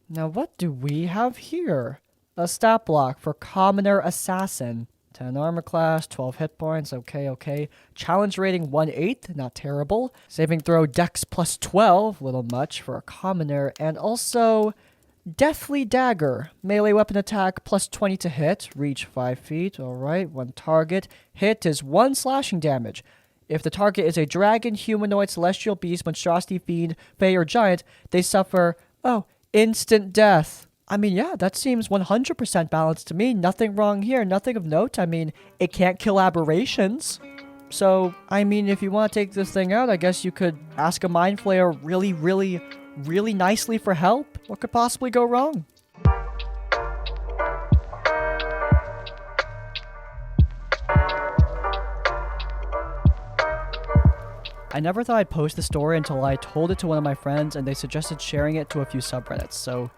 Now what do we have here? A stat block for Commoner Assassin. 10 armor class, 12 hit points, okay. Challenge rating 1/8, not terrible. Saving throw dex plus 12, little much for a commoner. And also, Deathly Dagger. Melee weapon attack plus 20 to hit, reach 5 feet, alright. One target. Hit is 1 slashing damage. If the target is a dragon, humanoid, celestial beast, monstrosity, fiend, fae, or giant, they suffer, instant death. I mean, yeah, that seems 100% balanced to me. Nothing wrong here, nothing of note. I mean, it can't kill aberrations. So, I mean, if you want to take this thing out, I guess you could ask a Mind Flayer really nicely for help. What could possibly go wrong? I never thought I'd post the story until I told it to one of my friends and they suggested sharing it to a few subreddits, so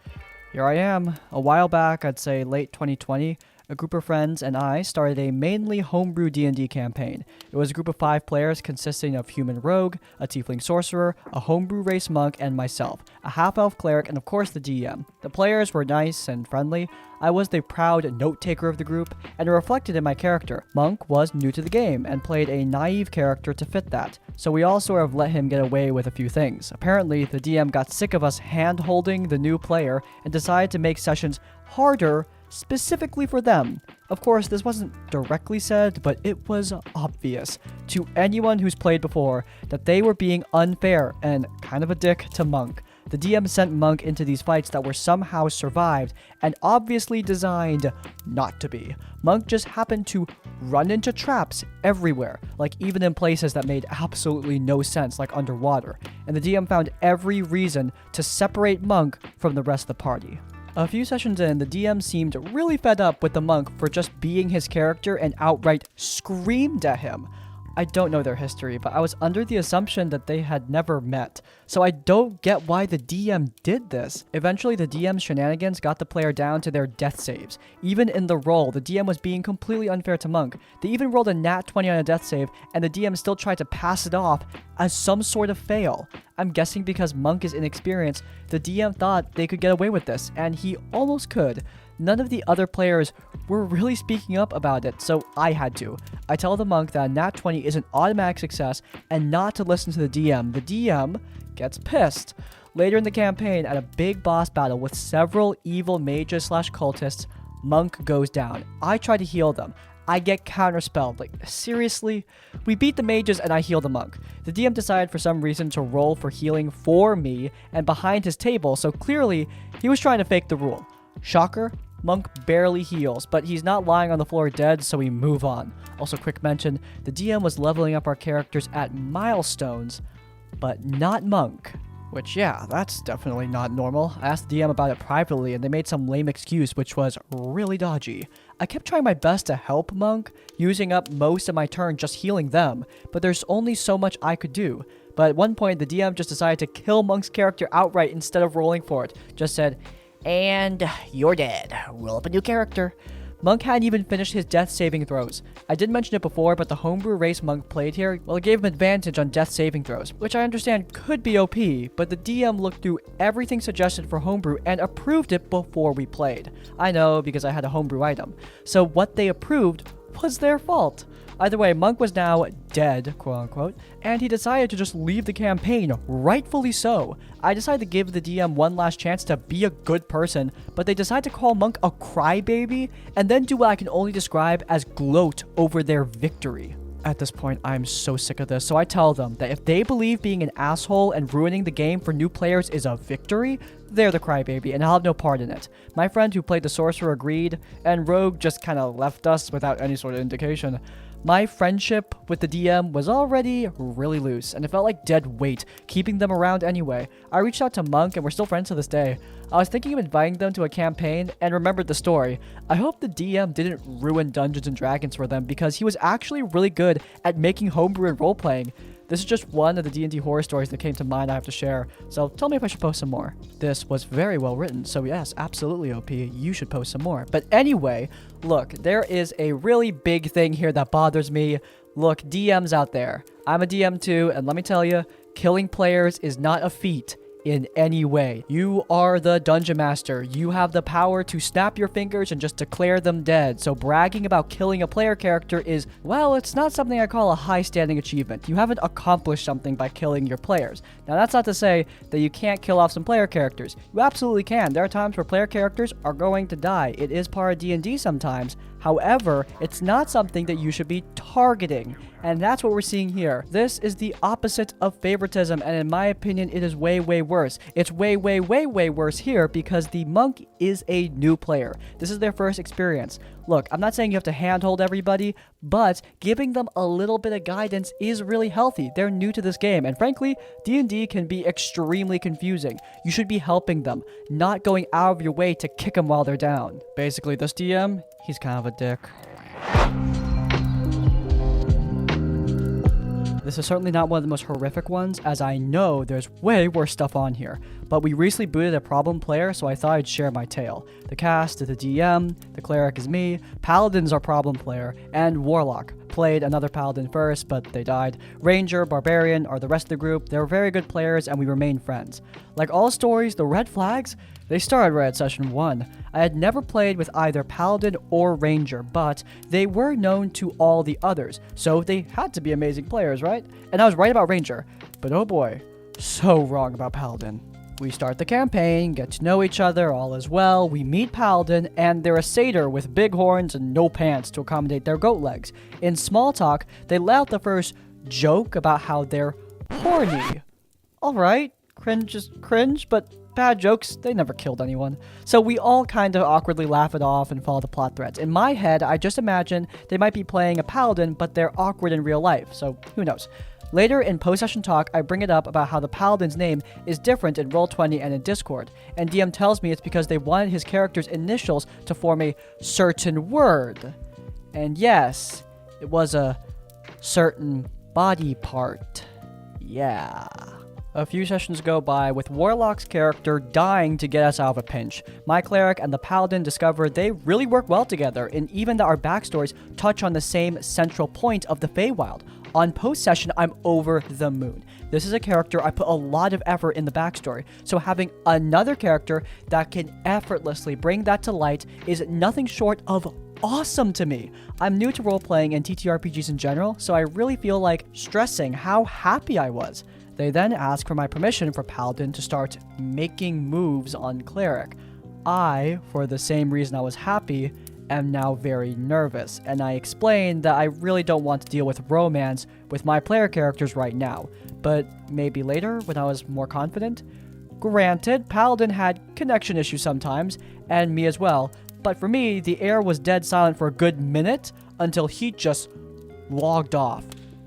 here I am. A while back, I'd say late 2020, a group of friends and I started a mainly homebrew D&D campaign. It was a group of 5 players consisting of human rogue, a tiefling sorcerer, a homebrew race monk, and myself, a half-elf cleric, and of course the DM. The players were nice and friendly. I was the proud note-taker of the group, and it reflected in my character. Monk was new to the game, and played a naive character to fit that, so we all sort of let him get away with a few things. Apparently, the DM got sick of us hand-holding the new player, and decided to make sessions harder specifically for them. Of course, this wasn't directly said, but it was obvious to anyone who's played before that they were being unfair and kind of a dick to Monk. The DM sent Monk into these fights that were somehow survived and obviously designed not to be. Monk just happened to run into traps everywhere, like even in places that made absolutely no sense, like underwater. And the DM found every reason to separate Monk from the rest of the party. A few sessions in, the DM seemed really fed up with the monk for just being his character and outright screamed at him. I don't know their history, but I was under the assumption that they had never met, so I don't get why the DM did this. Eventually, the DM's shenanigans got the player down to their death saves. Even in the roll, the DM was being completely unfair to Monk. They even rolled a nat 20 on a death save, and the DM still tried to pass it off as some sort of fail. I'm guessing because Monk is inexperienced, the DM thought they could get away with this, and he almost could. None of the other players were really speaking up about it, so I had to. I tell the monk that a nat 20 is an automatic success and not to listen to the DM. The DM gets pissed. Later in the campaign, at a big boss battle with several evil mages / cultists, Monk goes down. I try to heal them. I get counterspelled. Like, seriously? We beat the mages and I heal the monk. The DM decided for some reason to roll for healing for me and behind his table, so clearly he was trying to fake the rule. Shocker, Monk barely heals, but he's not lying on the floor dead, so we move on. Also, quick mention, the DM was leveling up our characters at milestones, but not Monk. Which, yeah, that's definitely not normal. I asked the DM about it privately, and they made some lame excuse, which was really dodgy. I kept trying my best to help Monk, using up most of my turn just healing them, but there's only so much I could do. But at one point, the DM just decided to kill Monk's character outright instead of rolling for it. Just said, "And you're dead. Roll up a new character." Monk hadn't even finished his death saving throws. I did mention it before, but the homebrew race Monk played here, well, it gave him advantage on death saving throws, which I understand could be OP, but the DM looked through everything suggested for homebrew and approved it before we played. I know, because I had a homebrew item. So what they approved was their fault. Either way, Monk was now dead, quote-unquote, and he decided to just leave the campaign, rightfully so. I decided to give the DM one last chance to be a good person, but they decided to call Monk a crybaby, and then do what I can only describe as gloat over their victory. At this point, I'm so sick of this, so I tell them that if they believe being an asshole and ruining the game for new players is a victory, they're the crybaby, and I'll have no part in it. My friend who played the sorcerer agreed, and Rogue just kinda left us without any sort of indication. My friendship with the DM was already really loose, and it felt like dead weight, keeping them around anyway. I reached out to Monk, and we're still friends to this day. I was thinking of inviting them to a campaign, and remembered the story. I hope the DM didn't ruin Dungeons & Dragons for them, because he was actually really good at making homebrew and role-playing. This is just one of the D&D horror stories that came to mind I have to share, so tell me if I should post some more. This was very well written, so yes, absolutely OP, you should post some more. But anyway, look, there is a really big thing here that bothers me. Look, DMs out there. I'm a DM too, and let me tell you, killing players is not a feat. in any way. You are the dungeon master. You have the power to snap your fingers and just declare them dead. So bragging about killing a player character is, well, it's not something I call a high standing achievement. You haven't accomplished something by killing your players. Now, that's not to say that you can't kill off some player characters. You absolutely can. There are times where player characters are going to die. It is part of D&D sometimes. However, it's not something that you should be targeting. And that's what we're seeing here. This is the opposite of favoritism, and in my opinion, it is way, way worse. It's way, way, way, way worse here because the monk is a new player. This is their first experience. Look, I'm not saying you have to handhold everybody, but giving them a little bit of guidance is really healthy. They're new to this game, and frankly, D&D can be extremely confusing. You should be helping them, not going out of your way to kick them while they're down. Basically, this DM, he's kind of a dick. This is certainly not one of the most horrific ones, as I know there's way worse stuff on here. But we recently booted a problem player, so I thought I'd share my tale. The cast is the DM, the cleric is me, paladin's our problem player, and warlock. Played another paladin first, but they died. Ranger, barbarian are the rest of the group. They were very good players, and we remained friends. Like all stories, the red flags, they started right at session 1. I had never played with either paladin or ranger, but they were known to all the others, so they had to be amazing players, right? And I was right about ranger, but oh boy, so wrong about paladin. We start the campaign, get to know each other, all is well, we meet paladin, and they're a satyr with big horns and no pants to accommodate their goat legs. In small talk, they let out the first joke about how they're horny. Alright, cringe is cringe, but bad jokes, they never killed anyone. So we all kind of awkwardly laugh it off and follow the plot threads. In my head, I just imagine they might be playing a paladin, but they're awkward in real life, so who knows. Later in post-session talk, I bring it up about how the paladin's name is different in Roll20 and in Discord, and DM tells me it's because they wanted his character's initials to form a certain word. And yes, it was a certain body part. Yeah. A few sessions go by with Warlock's character dying to get us out of a pinch. My cleric and the paladin discover they really work well together, and even that our backstories touch on the same central point of the Feywild. On post-session, I'm over the moon. This is a character I put a lot of effort in the backstory, so having another character that can effortlessly bring that to light is nothing short of awesome to me. I'm new to role-playing and TTRPGs in general, so I really feel like stressing how happy I was. They then ask for my permission for Paladin to start making moves on Cleric. I, for the same reason I was happy, am now very nervous, and I explain that I really don't want to deal with romance with my player characters right now, but maybe later when I was more confident. Granted, Paladin had connection issues sometimes, and me as well, but for me, the air was dead silent for a good minute until he just logged off.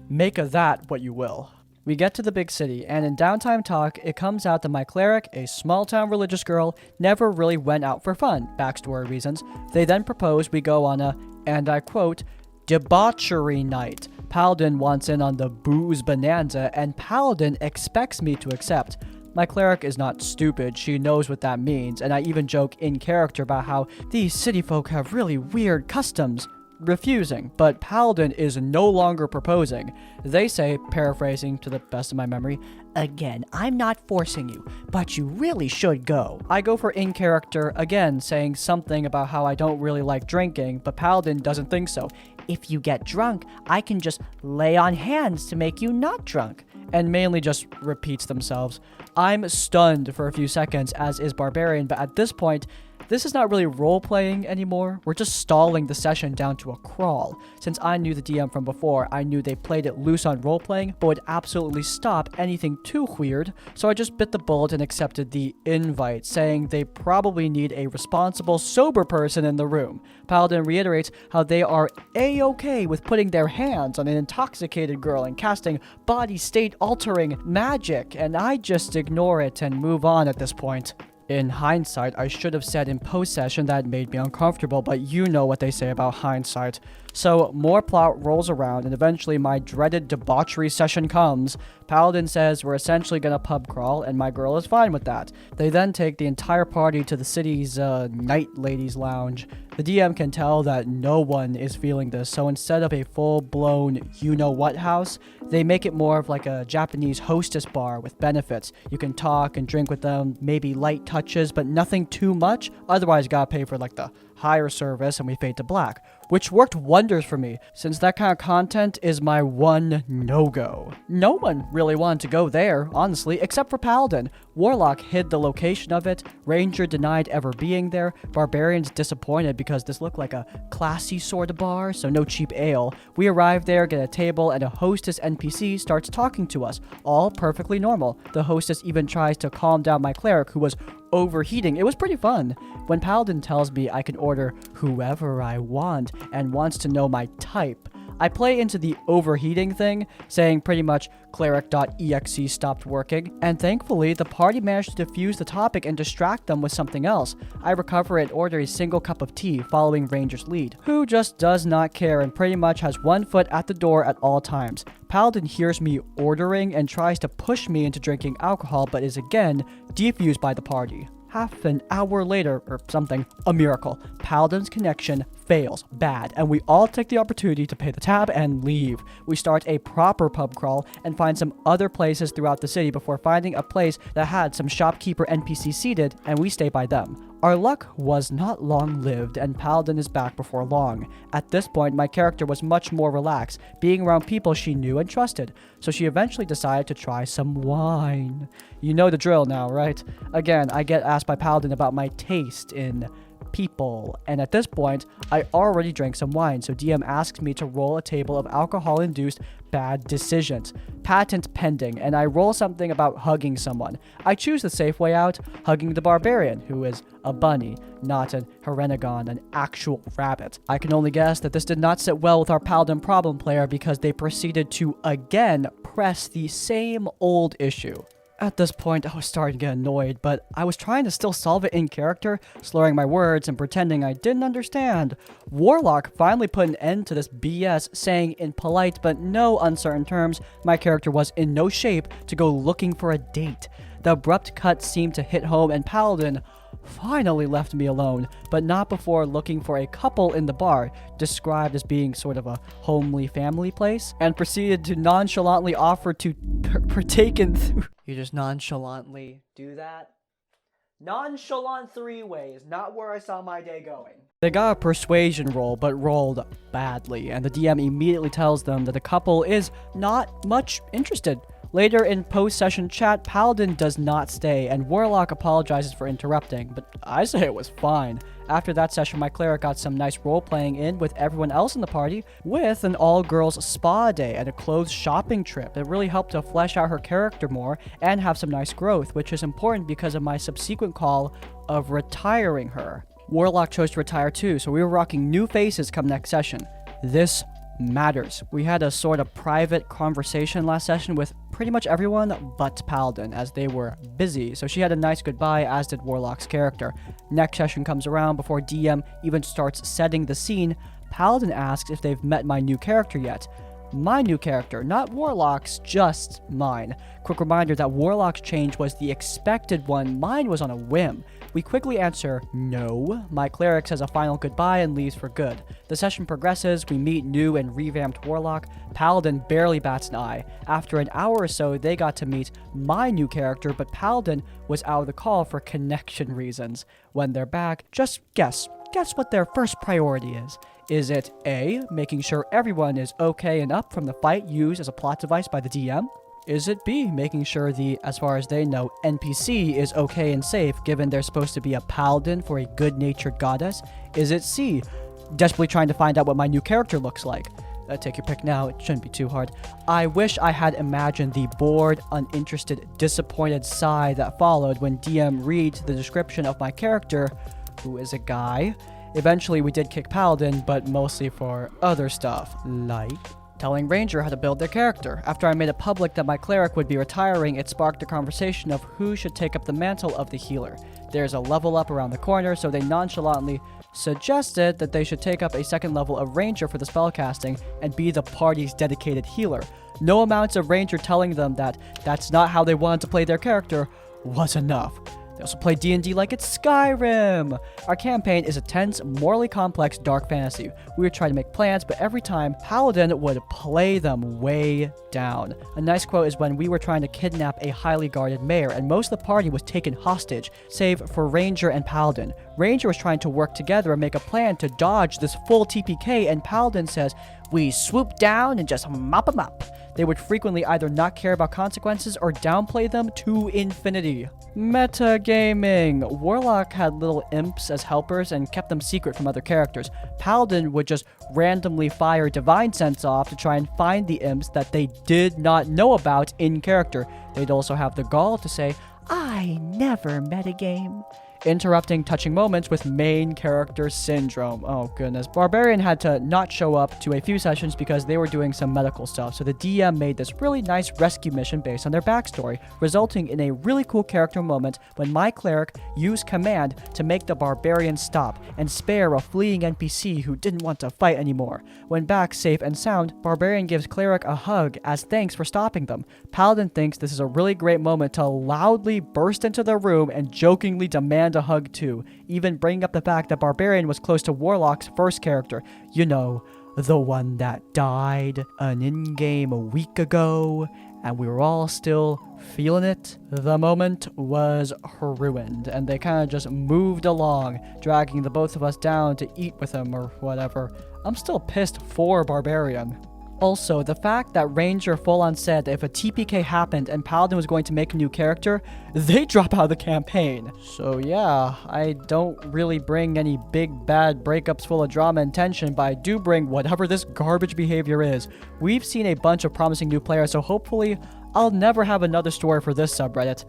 Make of that what you will. We get to the big city, and in downtime talk, it comes out that my cleric, a small-town religious girl, never really went out for fun, backstory reasons. They then propose we go on a, and I quote, debauchery night. Paladin wants in on the booze bonanza, and Paladin expects me to accept. My cleric is not stupid, she knows what that means, and I even joke in character about how these city folk have really weird customs. Refusing, but Paladin is no longer proposing. They say, paraphrasing to the best of my memory, again, I'm not forcing you, but you really should go. I go for in character, again, saying something about how I don't really like drinking, but Paladin doesn't think so. If you get drunk, I can just lay on hands to make you not drunk. And mainly just repeats themselves. I'm stunned for a few seconds, as is Barbarian, but at this point, this is not really role-playing anymore. We're just stalling the session down to a crawl. Since I knew the DM from before, I knew they played it loose on role-playing, but would absolutely stop anything too weird, so I just bit the bullet and accepted the invite, saying they probably need a responsible, sober person in the room. Paladin reiterates how they are a-okay with putting their hands on an intoxicated girl and casting body state-altering magic, and I just ignore it and move on at this point. In hindsight, I should have said in post-session that made me uncomfortable, but you know what they say about hindsight. So, more plot rolls around, and eventually my dreaded debauchery session comes. Paladin says we're essentially gonna pub crawl, and my girl is fine with that. They then take the entire party to the city's, night ladies lounge. The DM can tell that no one is feeling this, so instead of a full-blown you-know-what house, They make it more of like a Japanese hostess bar with benefits. You can talk and drink with them, maybe light touches, but nothing too much. Otherwise, you gotta pay for like the higher service, and we fade to black, which worked wonders for me, since that kind of content is my one no-go. No one really wanted to go there, honestly, except for Paladin. Warlock hid the location of it, Ranger denied ever being there, Barbarian's disappointed because this looked like a classy sort of bar, so no cheap ale. We arrive there, get a table, and a hostess NPC starts talking to us, all perfectly normal. The hostess even tries to calm down my cleric, who was overheating. It was pretty fun. When Paladin tells me I can order whoever I want and wants to know my type, I play into the overheating thing, saying pretty much cleric.exe stopped working, and thankfully the party managed to defuse the topic and distract them with something else. I recover and order a single cup of tea, following Ranger's lead, who just does not care and pretty much has one foot at the door at all times. Paladin hears me ordering and tries to push me into drinking alcohol, but is again defused by the party. Half an hour later, or something, a miracle. Paladin's connection fails bad, and we all take the opportunity to pay the tab and leave. We start a proper pub crawl and find some other places throughout the city before finding a place that had some shopkeeper NPC seated, and we stay by them. Our luck was not long-lived, and Paladin is back before long. At this point, my character was much more relaxed, being around people she knew and trusted, so she eventually decided to try some wine. You know the drill now, right? Again, I get asked by Paladin about my taste in people, and at this point, I already drank some wine, so DM asks me to roll a table of alcohol-induced bad decisions. Patent pending, and I roll something about hugging someone. I choose the safe way out, hugging the barbarian, who is a bunny, not an Herenegon, an actual rabbit. I can only guess that this did not sit well with our Paladin problem player because they proceeded to again press the same old issue. At this point, I was starting to get annoyed, but I was trying to still solve it in character, slurring my words and pretending I didn't understand. Warlock finally put an end to this BS, saying in polite but no uncertain terms, my character was in no shape to go looking for a date. The abrupt cut seemed to hit home, and Paladin finally left me alone, but not before looking for a couple in the bar, described as being sort of a homely family place, and proceeded to nonchalantly offer to partake in You just nonchalantly do that? Nonchalant 3 ways, not where I saw my day going. They got a persuasion roll, but rolled badly, and the DM immediately tells them that the couple is not much interested. Later in post-session chat, Paladin does not stay, and Warlock apologizes for interrupting, but I say it was fine. After that session, my cleric got some nice role-playing in with everyone else in the party, with an all-girls spa day and a clothes shopping trip. It really helped to flesh out her character more and have some nice growth, which is important because of my subsequent call of retiring her. Warlock chose to retire too, so we were rocking new faces come next session. This matters. We had a sort of private conversation last session with pretty much everyone but Paladin, as they were busy, so she had a nice goodbye, as did Warlock's character. Next session comes around. Before DM even starts setting the scene, Paladin asks if they've met my new character yet. My new character, not Warlock's, just mine. Quick reminder that Warlock's change was the expected one, mine was on a whim. We quickly answer no. My cleric says a final goodbye and leaves for good. The session progresses, we meet new and revamped Warlock. Paladin barely bats an eye. After an hour or so, they got to meet my new character, but Paladin was out of the call for connection reasons. When they're back, just guess what their first priority is. Is it A, making sure everyone is okay and up from the fight used as a plot device by the DM? Is it B, making sure the, as far as they know, NPC is okay and safe given they're supposed to be a paladin for a good-natured goddess? Is it C, desperately trying to find out what my new character looks like? Take your pick now, it shouldn't be too hard. I wish I had imagined the bored, uninterested, disappointed sigh that followed when DM reads the description of my character, who is a guy. Eventually we did kick Paladin, but mostly for other stuff, like telling Ranger how to build their character. After I made it public that my cleric would be retiring, it sparked a conversation of who should take up the mantle of the healer. There's a level up around the corner, so they nonchalantly suggested that they should take up a second level of Ranger for the spellcasting and be the party's dedicated healer. No amounts of Ranger telling them that that's not how they wanted to play their character was enough. They also play D&D like it's Skyrim. Our campaign is a tense, morally complex dark fantasy. We would try to make plans, but every time, Paladin would play them way down. A nice quote is when we were trying to kidnap a highly guarded mayor, and most of the party was taken hostage, save for Ranger and Paladin. Ranger was trying to work together and make a plan to dodge this full TPK, and Paladin says, "We swoop down and just mop them up." They would frequently either not care about consequences or downplay them to infinity. Metagaming. Warlock had little imps as helpers and kept them secret from other characters. Paladin would just randomly fire Divine Sense off to try and find the imps that they did not know about in character. They'd also have the gall to say, "I never metagame," interrupting touching moments with main character syndrome. Oh goodness. Barbarian had to not show up to a few sessions because they were doing some medical stuff, so the DM made this really nice rescue mission based on their backstory, resulting in a really cool character moment when my cleric used command to make the Barbarian stop and spare a fleeing NPC who didn't want to fight anymore. When back safe and sound, Barbarian gives cleric a hug as thanks for stopping them. Paladin thinks this is a really great moment to loudly burst into the room and jokingly demand a hug too, even bringing up the fact that Barbarian was close to Warlock's first character. You know, the one that died an in-game a week ago, and we were all still feeling it. The moment was ruined, and they kind of just moved along, dragging the both of us down to eat with him or whatever. I'm still pissed for Barbarian. Also, the fact that Ranger full-on said that if a TPK happened and Paladin was going to make a new character, they drop out of the campaign. So yeah, I don't really bring any big bad breakups full of drama and tension, but I do bring whatever this garbage behavior is. We've seen a bunch of promising new players, so hopefully I'll never have another story for this subreddit.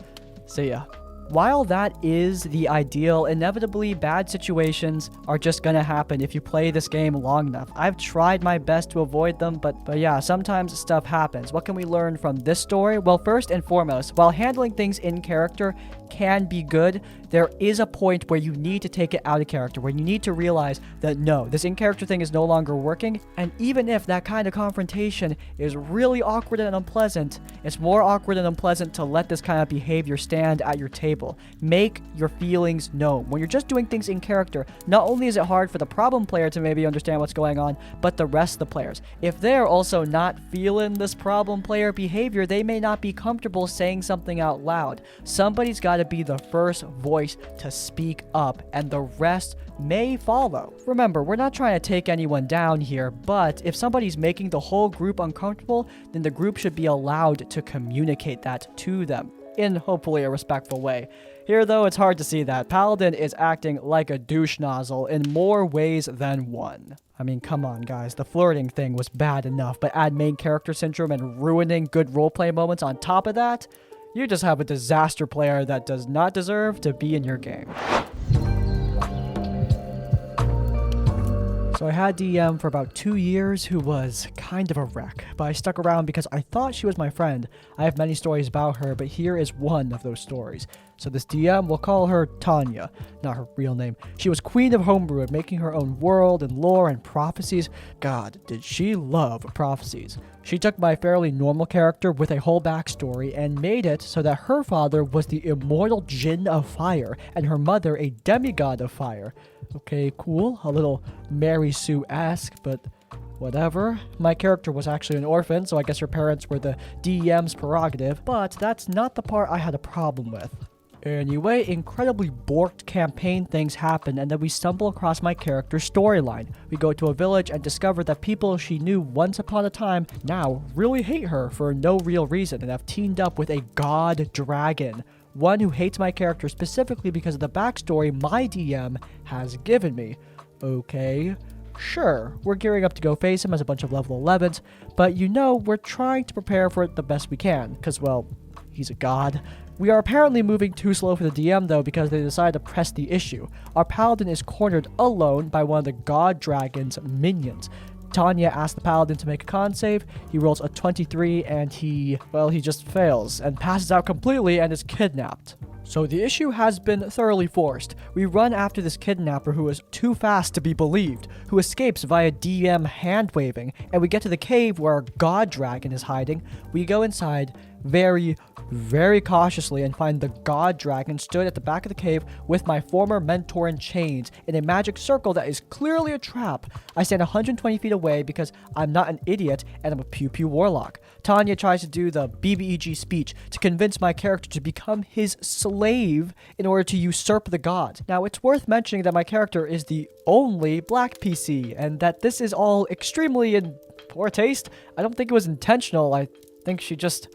See ya. While that is the ideal, inevitably bad situations are just gonna happen if you play this game long enough. I've tried my best to avoid them, but yeah, sometimes stuff happens. What can we learn from this story? Well, first and foremost, while handling things in character can be good, there is a point where you need to take it out of character, where you need to realize that no, this in-character thing is no longer working, and even if that kind of confrontation is really awkward and unpleasant, it's more awkward and unpleasant to let this kind of behavior stand at your table. Make your feelings known. When you're just doing things in character, not only is it hard for the problem player to maybe understand what's going on, but the rest of the players. If they're also not feeling this problem player behavior, they may not be comfortable saying something out loud. Somebody's got to be the first voice to speak up, and the rest may follow. Remember, we're not trying to take anyone down here, but if somebody's making the whole group uncomfortable, then the group should be allowed to communicate that to them in hopefully a respectful way. Here though, it's hard to see that. Paladin is acting like a douche nozzle in more ways than one. I mean, come on guys, the flirting thing was bad enough, but add main character syndrome and ruining good roleplay moments on top of that? You just have a disaster player that does not deserve to be in your game. So I had DM for about 2 years who was kind of a wreck, but I stuck around because I thought she was my friend. I have many stories about her, but here is one of those stories. So this DM, we'll call her Tanya, not her real name. She was queen of homebrew, making her own world and lore and prophecies. God, did she love prophecies. She took my fairly normal character with a whole backstory and made it so that her father was the immortal Jinn of Fire and her mother a demigod of fire. Okay, cool. A little Mary Sue-esque, but whatever. My character was actually an orphan, so I guess her parents were the DM's prerogative, but that's not the part I had a problem with. Anyway, incredibly borked campaign things happen, and then we stumble across my character's storyline. We go to a village and discover that people she knew once upon a time now really hate her for no real reason and have teamed up with a god dragon. One who hates my character specifically because of the backstory my DM has given me. Okay, sure, we're gearing up to go face him as a bunch of level 11s, but you know, we're trying to prepare for it the best we can, because, well, he's a god. We are apparently moving too slow for the DM though because they decided to press the issue. Our paladin is cornered alone by one of the god dragon's minions. Tanya asks the paladin to make a con save. He rolls a 23 and he just fails and passes out completely and is kidnapped. So the issue has been thoroughly forced. We run after this kidnapper who is too fast to be believed, who escapes via DM hand-waving, and we get to the cave where our god dragon is hiding. We go inside very cautiously and find the god dragon stood at the back of the cave with my former mentor in chains in a magic circle that is clearly a trap. I stand 120 feet away because I'm not an idiot and I'm a pew pew warlock. Tanya tries to do the BBEG speech to convince my character to become his slave in order to usurp the gods. Now, it's worth mentioning that my character is the only black PC and that this is all extremely in poor taste. I don't think it was intentional. I think she just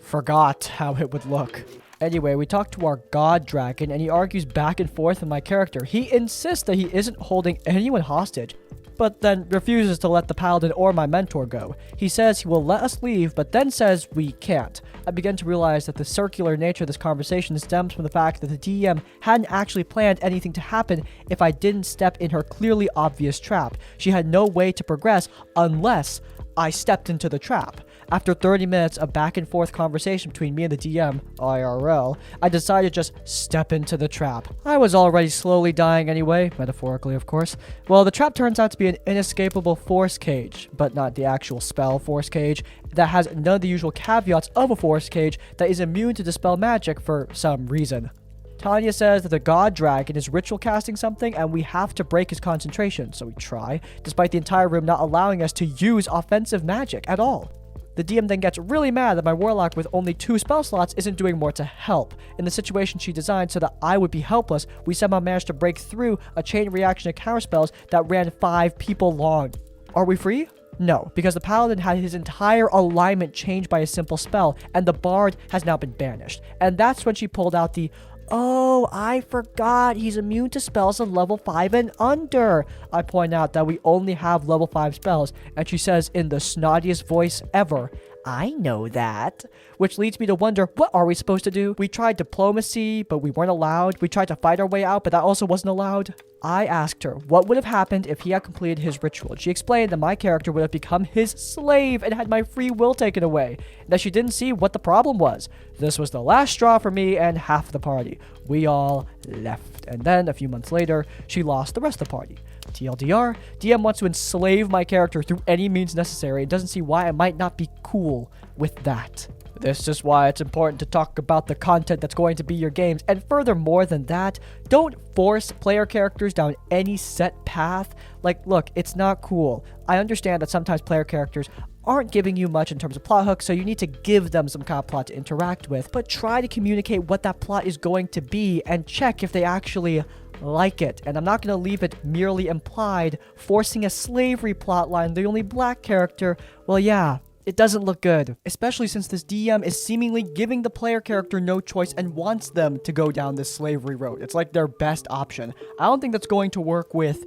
forgot how it would look. Anyway, we talk to our god dragon and he argues back and forth with my character. He insists that he isn't holding anyone hostage, but then refuses to let the paladin or my mentor go. He says he will let us leave, but then says we can't. I begin to realize that the circular nature of this conversation stems from the fact that the DM hadn't actually planned anything to happen if I didn't step in her clearly obvious trap. She had no way to progress unless I stepped into the trap. After 30 minutes of back and forth conversation between me and the DM, IRL, I decided to just step into the trap. I was already slowly dying anyway, metaphorically of course. Well, the trap turns out to be an inescapable force cage, but not the actual spell force cage, that has none of the usual caveats of a force cage that is immune to dispel magic for some reason. Tanya says that the god dragon is ritual casting something and we have to break his concentration, so we try, despite the entire room not allowing us to use offensive magic at all. The DM then gets really mad that my warlock with only 2 spell slots isn't doing more to help. In the situation she designed so that I would be helpless, we somehow managed to break through a chain reaction of counterspells that ran 5 people long. Are we free? No, because the paladin had his entire alignment changed by a simple spell, and the bard has now been banished. And that's when she pulled out the, "Oh, I forgot, he's immune to spells of level 5 and under." I point out that we only have level 5 spells, and she says in the snottiest voice ever, "I know that." Which leads me to wonder, what are we supposed to do? We tried diplomacy, but we weren't allowed. We tried to fight our way out, but that also wasn't allowed. I asked her what would have happened if he had completed his ritual. She explained that my character would have become his slave and had my free will taken away, and that she didn't see what the problem was. This was the last straw for me and half the party. We all left, and then a few months later, she lost the rest of the party. TLDR, DM wants to enslave my character through any means necessary and doesn't see why I might not be cool with that. This is why it's important to talk about the content that's going to be your games, and furthermore than that, don't force player characters down any set path. Like, look, it's not cool. I understand that sometimes player characters aren't giving you much in terms of plot hooks, so you need to give them some kind of plot to interact with, but try to communicate what that plot is going to be and check if they actually like it. And I'm not going to leave it merely implied. Forcing a slavery plotline, the only black character, well, yeah, it doesn't look good, especially since this DM is seemingly giving the player character no choice and wants them to go down this slavery road. It's like their best option. I don't think that's going to work with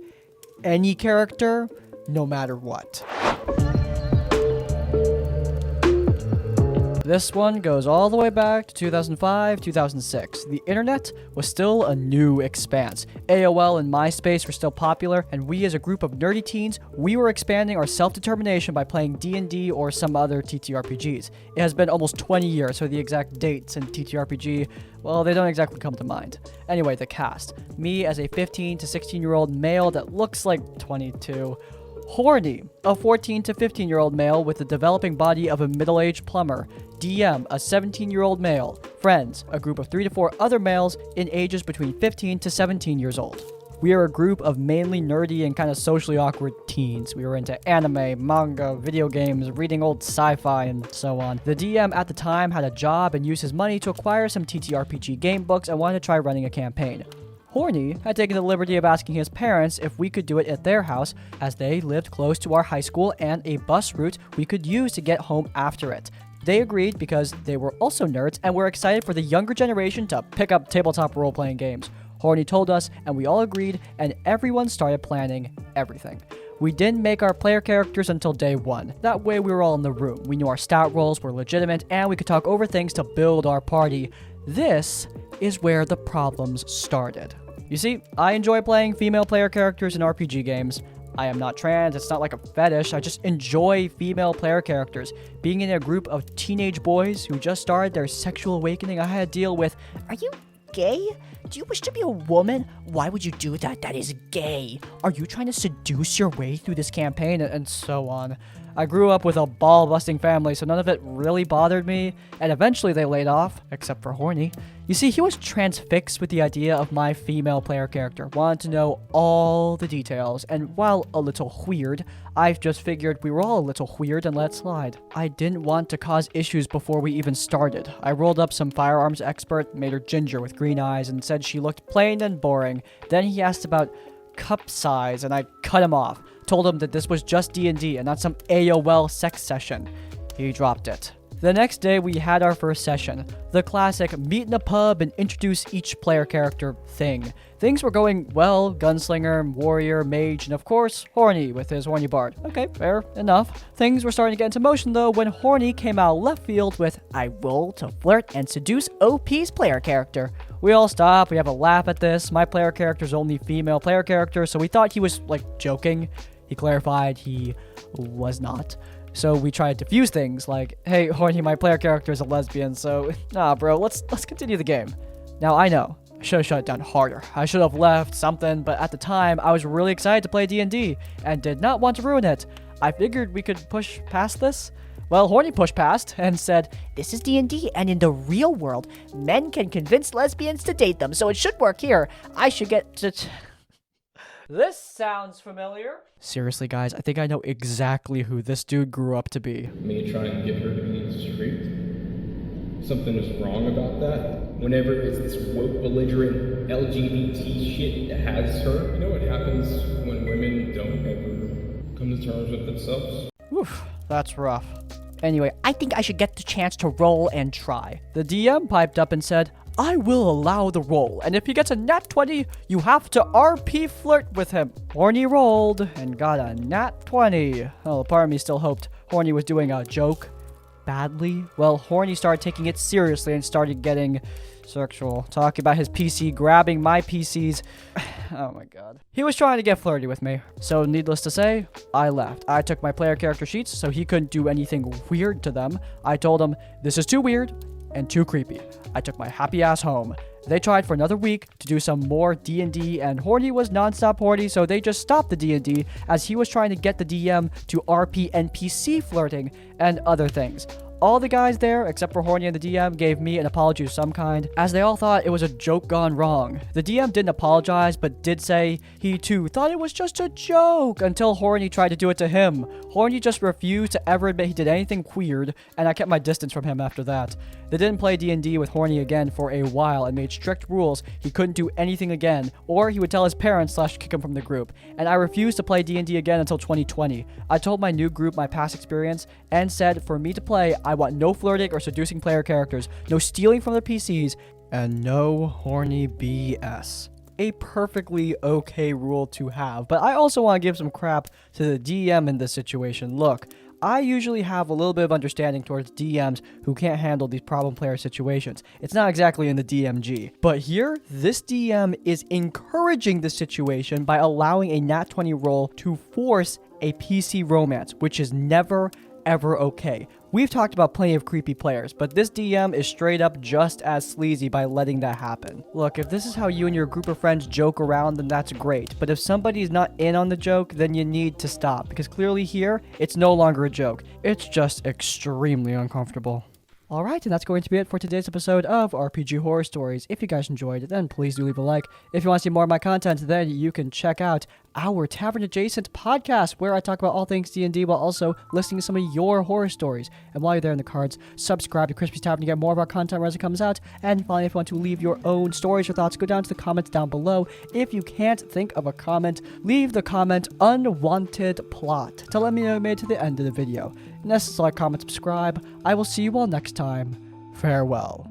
any character, no matter what. This one goes all the way back to 2005, 2006. The internet was still a new expanse. AOL and MySpace were still popular, and we as a group of nerdy teens, we were expanding our self-determination by playing DnD or some other TTRPGs. It has been almost 20 years, so the exact dates in TTRPG, well, they don't exactly come to mind. Anyway, the cast. Me as a 15 to 16-year-old male that looks like 22. Horny, a 14 to 15-year-old male with the developing body of a middle-aged plumber. DM, a 17-year-old male. Friends, a group of 3 to 4 other males in ages between 15 to 17 years old. We are a group of mainly nerdy and kind of socially awkward teens. We were into anime, manga, video games, reading old sci-fi, and so on. The DM at the time had a job and used his money to acquire some TTRPG game books and wanted to try running a campaign. Horny had taken the liberty of asking his parents if we could do it at their house, as they lived close to our high school and a bus route we could use to get home after it. They agreed because they were also nerds and were excited for the younger generation to pick up tabletop role-playing games. Horny told us, and we all agreed, and everyone started planning everything. We didn't make our player characters until day 1. That way we were all in the room. We knew our stat rolls were legitimate, and we could talk over things to build our party. This is where the problems started. You see, I enjoy playing female player characters in RPG games. I am not trans, it's not like a fetish, I just enjoy female player characters. Being in a group of teenage boys who just started their sexual awakening, I had to deal with, "Are you gay? Do you wish to be a woman? Why would you do that? That is gay. Are you trying to seduce your way through this campaign? And so on. I grew up with a ball-busting family, so none of it really bothered me, and eventually they laid off, except for Horny. You see, he was transfixed with the idea of my female player character, wanted to know all the details, and while a little weird, I just figured we were all a little weird and let it slide. I didn't want to cause issues before we even started. I rolled up some firearms expert, made her ginger with green eyes, and said she looked plain and boring. Then he asked about cup size, and I cut him off. Told him that this was just D&D and not some AOL sex session. He dropped it. The next day, we had our first session. The classic meet in a pub and introduce each player character thing. Things were going well, gunslinger, warrior, mage, and of course, Horny with his horny bard. Okay, fair enough. Things were starting to get into motion though when Horny came out left field with, I roll to flirt and seduce OP's player character. We all stop, we have a laugh at this. My player character's only female player character, so we thought he was, like, joking. He clarified he was not. So we tried to fuse things, like, hey, Horny, my player character is a lesbian, so, nah, bro, let's continue the game. Now, I know, I should have shut it down harder. I should have left something, but at the time, I was really excited to play D&D, and did not want to ruin it. I figured we could push past this. Well, Horny pushed past, and said, this is D&D, and in the real world, men can convince lesbians to date them, so it should work here. I should get to... This sounds familiar. Seriously, guys, I think I know exactly who this dude grew up to be. Me try and get her to be straight. Something is wrong about that. Whenever it's this woke, belligerent LGBT shit that has her, you know what happens when women don't ever come to terms with themselves? Oof, that's rough. Anyway, I think I should get the chance to roll and try. The DM piped up and said, I will allow the roll, and if he gets a nat 20, you have to RP flirt with him. Horny rolled and got a nat 20. Well, part of me still hoped Horny was doing a joke badly. Well, Horny started taking it seriously and started getting sexual, talking about his PC, grabbing my PCs. Oh my god. He was trying to get flirty with me. So needless to say, I left. I took my player character sheets so he couldn't do anything weird to them. I told him, this is too weird and too creepy. I took my happy ass home. They tried for another week to do some more D&D, and Horny was non-stop horny, so they just stopped the D&D as he was trying to get the DM to RP NPC flirting and other things. All the guys there, except for Horny and the DM, gave me an apology of some kind, as they all thought it was a joke gone wrong. The DM didn't apologize, but did say he too thought it was just a joke until Horny tried to do it to him. Horny just refused to ever admit he did anything weird, and I kept my distance from him after that. They didn't play D&D with Horny again for a while and made strict rules he couldn't do anything again, or he would tell his parents / kick him from the group. And I refused to play D&D again until 2020. I told my new group my past experience and said for me to play, I want no flirting or seducing player characters, no stealing from their PCs, and no horny BS. A perfectly okay rule to have, but I also want to give some crap to the DM in this situation. Look, I usually have a little bit of understanding towards DMs who can't handle these problem player situations. It's not exactly in the DMG. But here, this DM is encouraging the situation by allowing a nat 20 roll to force a PC romance, which is never ever okay. We've talked about plenty of creepy players, but this DM is straight up just as sleazy by letting that happen. Look, if this is how you and your group of friends joke around, then that's great, but if somebody's not in on the joke, then you need to stop, because clearly here, it's no longer a joke. It's just extremely uncomfortable. Alright, and that's going to be it for today's episode of RPG Horror Stories. If you guys enjoyed it, then please do leave a like. If you want to see more of my content, then you can check out our Tavern Adjacent podcast, where I talk about all things D&D while also listening to some of your horror stories. And while you're there in the cards, subscribe to Crispy's Tavern to get more of our content as it comes out. And finally, if you want to leave your own stories or thoughts, go down to the comments down below. If you can't think of a comment, leave the comment unwanted plot to let me know you made it to the end of the video. And that's like, comment, subscribe. I will see you all next time. Farewell.